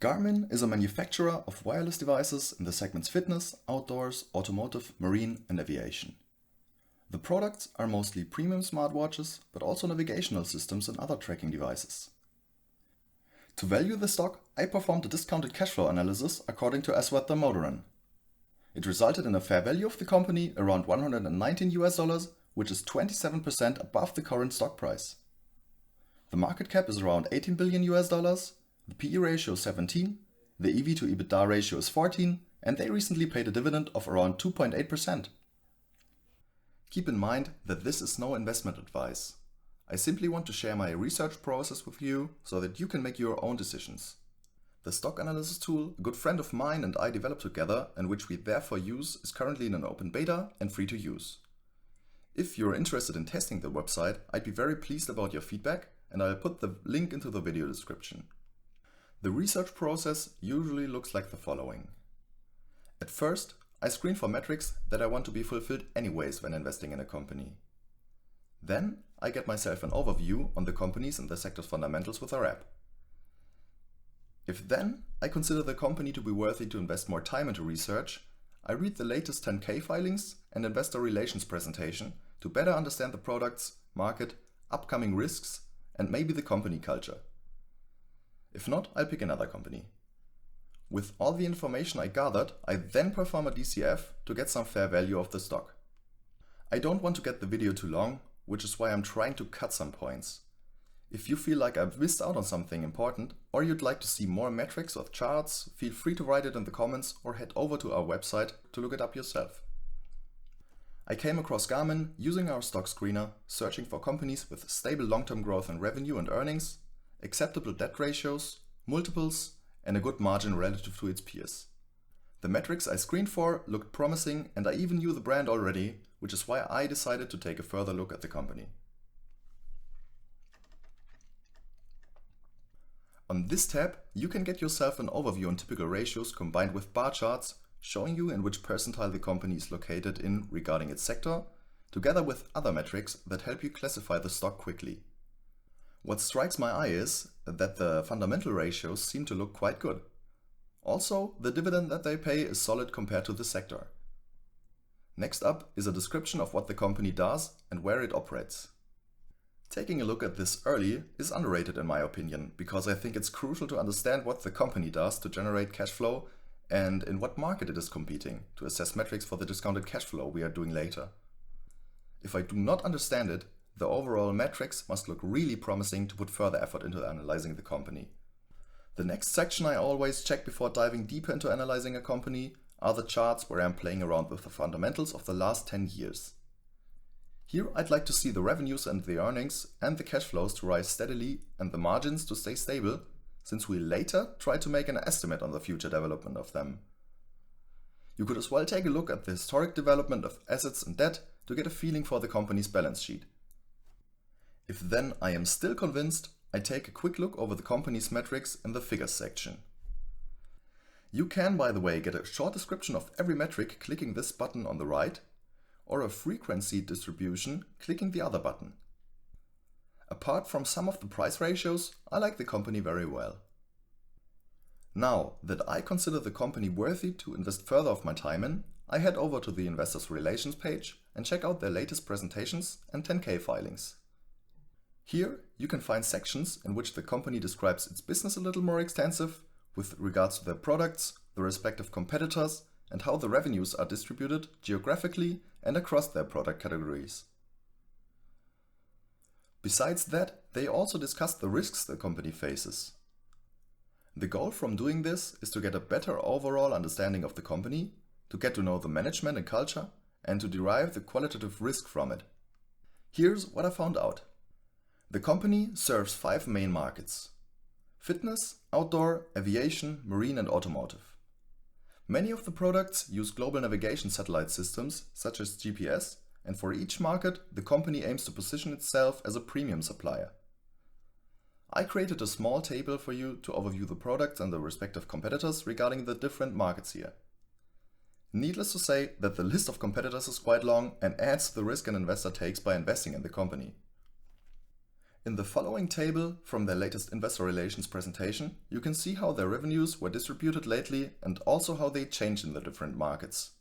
Garmin is a manufacturer of wireless devices in the segments fitness, outdoors, automotive, marine and aviation. The products are mostly premium smartwatches, but also navigational systems and other tracking devices. To value the stock, I performed a discounted cash flow analysis according to Aswad Thermodoran. It resulted in a fair value of the company around $119, which is 27% above the current stock price. The market cap is around $18 billion, the PE ratio is 17, the EV to EBITDA ratio is 14, and they recently paid a dividend of around 2.8%. Keep in mind that this is no investment advice. I simply want to share my research process with you so that you can make your own decisions. The stock analysis tool a good friend of mine and I developed together and which we therefore use is currently in an open beta and free to use. If you're interested in testing the website, I'd be very pleased about your feedback and I'll put the link into the video description. The research process usually looks like the following. At first, I screen for metrics that I want to be fulfilled anyways when investing in a company. Then I get myself an overview on the companies and the sector's fundamentals with our app. If then I consider the company to be worthy to invest more time into research, I read the latest 10K filings and investor relations presentation to better understand the products, market, upcoming risks, and maybe the company culture. If not, I'll pick another company. With all the information I gathered, I then perform a DCF to get some fair value of the stock. I don't want to get the video too long, which is why I'm trying to cut some points. If you feel like I've missed out on something important, or you'd like to see more metrics or charts, feel free to write it in the comments or head over to our website to look it up yourself. I came across Garmin using our stock screener, searching for companies with stable long-term growth in revenue and earnings, acceptable debt ratios, multiples, and a good margin relative to its peers. The metrics I screened for looked promising and I even knew the brand already, which is why I decided to take a further look at the company. On this tab, you can get yourself an overview on typical ratios combined with bar charts showing you in which percentile the company is located in regarding its sector, together with other metrics that help you classify the stock quickly. What strikes my eye is that the fundamental ratios seem to look quite good. Also, the dividend that they pay is solid compared to the sector. Next up is a description of what the company does and where it operates. Taking a look at this early is underrated in my opinion, because I think it's crucial to understand what the company does to generate cash flow and in what market it is competing to assess metrics for the discounted cash flow we are doing later. If I do not understand it, the overall metrics must look really promising to put further effort into analyzing the company. The next section I always check before diving deeper into analyzing a company are the charts where I'm playing around with the fundamentals of the last 10 years. Here I'd like to see the revenues and the earnings and the cash flows to rise steadily and the margins to stay stable, since we later try to make an estimate on the future development of them. You could as well take a look at the historic development of assets and debt to get a feeling for the company's balance sheet. If then I am still convinced, I take a quick look over the company's metrics in the figures section. You can, by the way, get a short description of every metric clicking this button on the right, or a frequency distribution clicking the other button. Apart from some of the price ratios, I like the company very well. Now that I consider the company worthy to invest further of my time in, I head over to the Investors Relations page and check out their latest presentations and 10K filings. Here you can find sections in which the company describes its business a little more extensive with regards to their products, the respective competitors, and how the revenues are distributed geographically and across their product categories. Besides that, they also discuss the risks the company faces. The goal from doing this is to get a better overall understanding of the company, to get to know the management and culture, and to derive the qualitative risk from it. Here's what I found out. The company serves 5 main markets: fitness, outdoor, aviation, marine and automotive. Many of the products use global navigation satellite systems such as GPS, and for each market the company aims to position itself as a premium supplier. I created a small table for you to overview the products and the respective competitors regarding the different markets here. Needless to say that the list of competitors is quite long and adds to the risk an investor takes by investing in the company. In the following table from their latest investor relations presentation, you can see how their revenues were distributed lately and also how they changed in the different markets.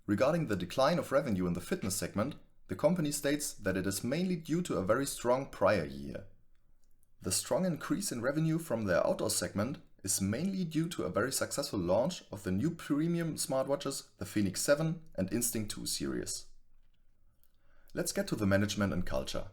Regarding the decline of revenue in the fitness segment, the company states that it is mainly due to a very strong prior year. The strong increase in revenue from their outdoor segment is mainly due to a very successful launch of the new premium smartwatches, the Fenix 7 and Instinct 2 series. Let's get to the management and culture.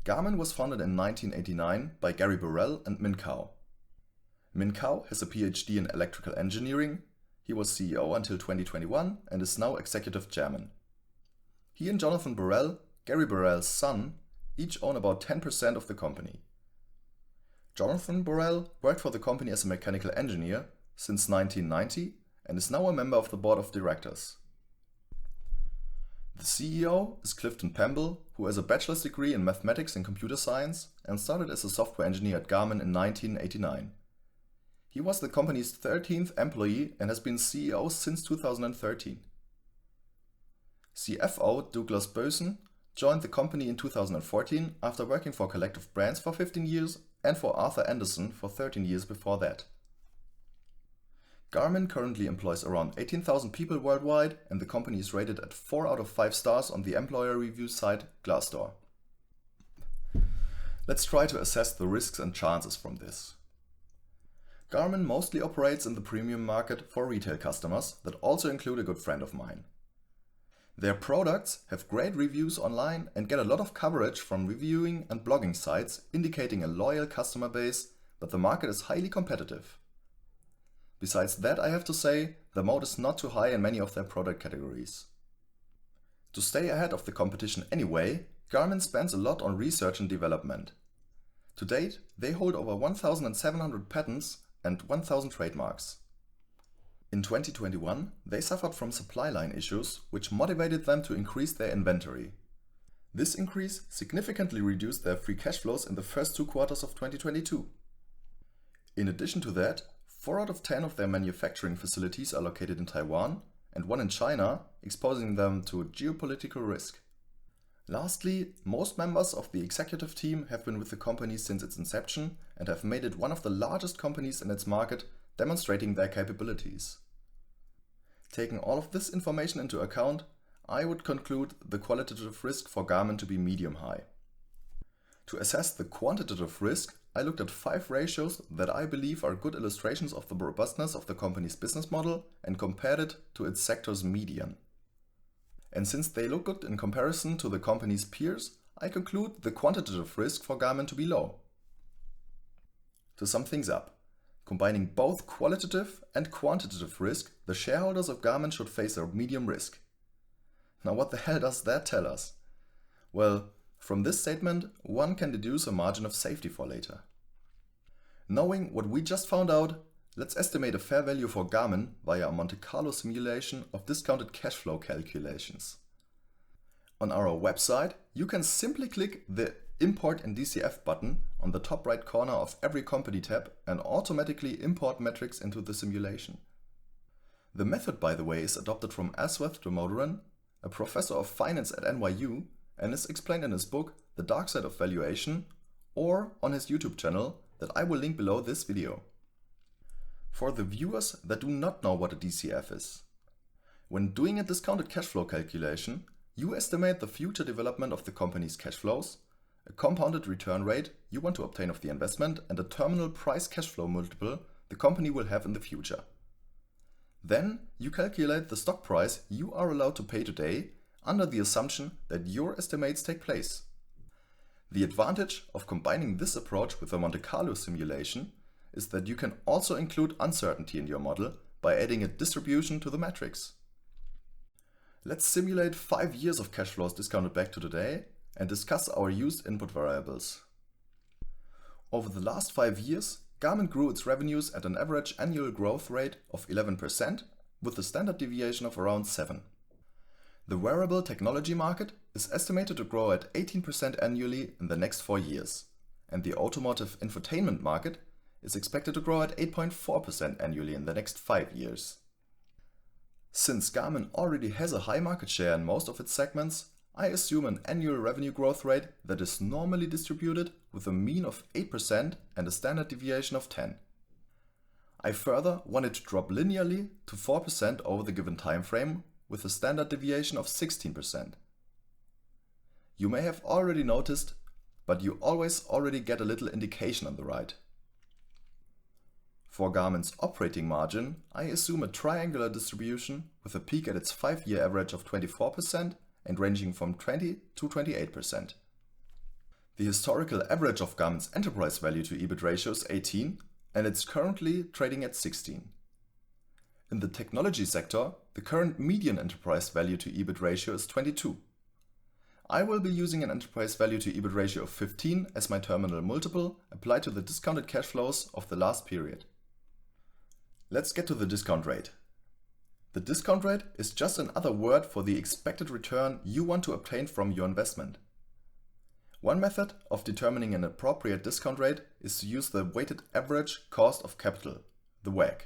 Garmin was founded in 1989 by Gary Burrell and Min Kao. Min Kao has a PhD in electrical engineering. He was CEO until 2021 and is now executive chairman. He and Jonathan Burrell, Gary Burrell's son, each own about 10% of the company. Jonathan Burrell worked for the company as a mechanical engineer since 1990 and is now a member of the board of directors. The CEO is Clifton Pemble, who has a bachelor's degree in mathematics and computer science and started as a software engineer at Garmin in 1989. He was the company's 13th employee and has been CEO since 2013. CFO Douglas Boesen joined the company in 2014 after working for Collective Brands for 15 years and for Arthur Andersen for 13 years before that. Garmin currently employs around 18,000 people worldwide and the company is rated at 4 out of 5 stars on the employer review site Glassdoor. Let's try to assess the risks and chances from this. Garmin mostly operates in the premium market for retail customers that also include a good friend of mine. Their products have great reviews online and get a lot of coverage from reviewing and blogging sites indicating a loyal customer base, but the market is highly competitive. Besides that, I have to say, the moat is not too high in many of their product categories. To stay ahead of the competition anyway, Garmin spends a lot on research and development. To date, they hold over 1,700 patents and 1,000 trademarks. In 2021, they suffered from supply line issues, which motivated them to increase their inventory. This increase significantly reduced their free cash flows in the first 2 quarters of 2022. In addition to that, 4 out of 10 of their manufacturing facilities are located in Taiwan and 1 in China, exposing them to geopolitical risk. Lastly, most members of the executive team have been with the company since its inception and have made it one of the largest companies in its market, demonstrating their capabilities. Taking all of this information into account, I would conclude the qualitative risk for Garmin to be medium-high. To assess the quantitative risk, I looked at 5 ratios that I believe are good illustrations of the robustness of the company's business model and compared it to its sector's median. And since they look good in comparison to the company's peers, I conclude the quantitative risk for Garmin to be low. To sum things up, combining both qualitative and quantitative risk, the shareholders of Garmin should face a medium risk. Now what the hell does that tell us? Well, from this statement, one can deduce a margin of safety for later. Knowing what we just found out, let's estimate a fair value for Garmin via a Monte Carlo simulation of discounted cash flow calculations. On our website, you can simply click the Import in DCF button on the top right corner of every company tab and automatically import metrics into the simulation. The method, by the way, is adopted from Aswath Damodaran, a professor of finance at NYU, and is explained in his book The Dark Side of Valuation or on his YouTube channel that I will link below this video. For the viewers that do not know what a DCF is, when doing a discounted cash flow calculation, you estimate the future development of the company's cash flows, a compounded return rate you want to obtain of the investment, and a terminal price cash flow multiple the company will have in the future. Then you calculate the stock price you are allowed to pay today under the assumption that your estimates take place. The advantage of combining this approach with a Monte Carlo simulation is that you can also include uncertainty in your model by adding a distribution to the metrics. Let's simulate 5 years of cash flows discounted back to today and discuss our used input variables. Over the last 5 years, Garmin grew its revenues at an average annual growth rate of 11% with a standard deviation of around 7%. The wearable technology market is estimated to grow at 18% annually in the next 4 years, and the automotive infotainment market is expected to grow at 8.4% annually in the next 5 years. Since Garmin already has a high market share in most of its segments, I assume an annual revenue growth rate that is normally distributed with a mean of 8% and a standard deviation of 10. I further want it to drop linearly to 4% over the given time frame with a standard deviation of 16%. You may have already noticed, but you always already get a little indication on the right. For Garmin's operating margin, I assume a triangular distribution with a peak at its 5-year average of 24% and ranging from 20 to 28%. The historical average of Garmin's enterprise value to EBIT ratio is 18 and it's currently trading at 16. In the technology sector, the current median enterprise value to EBIT ratio is 22. I will be using an enterprise value to EBIT ratio of 15 as my terminal multiple applied to the discounted cash flows of the last period. Let's get to the discount rate. The discount rate is just another word for the expected return you want to obtain from your investment. One method of determining an appropriate discount rate is to use the weighted average cost of capital, the WACC.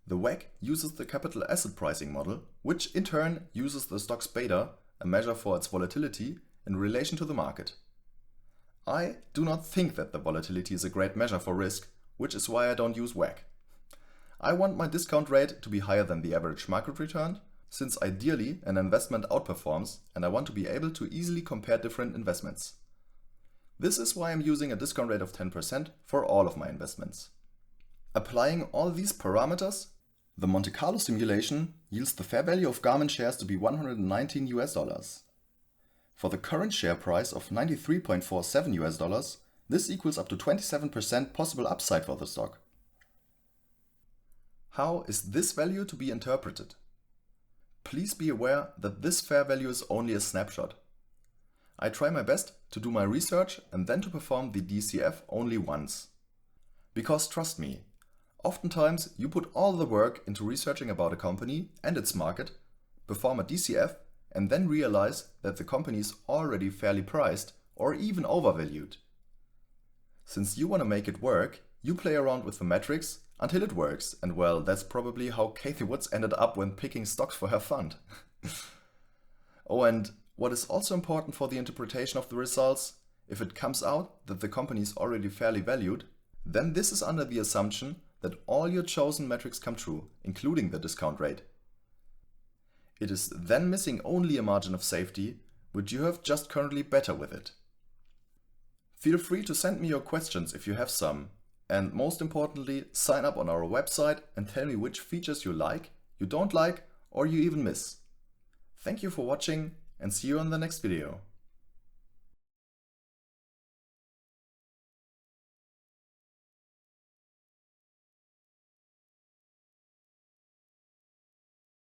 The WACC uses the capital asset pricing model, which in turn uses the stock's beta, a measure for its volatility, in relation to the market. I do not think that the volatility is a great measure for risk, which is why I don't use WACC. I want my discount rate to be higher than the average market return, since ideally an investment outperforms and I want to be able to easily compare different investments. This is why I'm using a discount rate of 10% for all of my investments. Applying all these parameters, the Monte Carlo simulation yields the fair value of Garmin shares to be $119. For the current share price of $93.47, this equals up to 27% possible upside for the stock. How is this value to be interpreted? Please be aware that this fair value is only a snapshot. I try my best to do my research and then to perform the DCF only once. Because trust me, oftentimes you put all the work into researching about a company and its market, perform a DCF, and then realize that the company is already fairly priced or even overvalued. Since you want to make it work, you play around with the metrics until it works, and well, that's probably how Cathie Woods ended up when picking stocks for her fund. Oh, and what is also important for the interpretation of the results, if it comes out that the company is already fairly valued, then this is under the assumption that all your chosen metrics come true, including the discount rate. It is then missing only a margin of safety, which you have just currently better with it. Feel free to send me your questions if you have some. And most importantly, sign up on our website and tell me which features you like, you don't like, or you even miss. Thank you for watching and see you in the next video.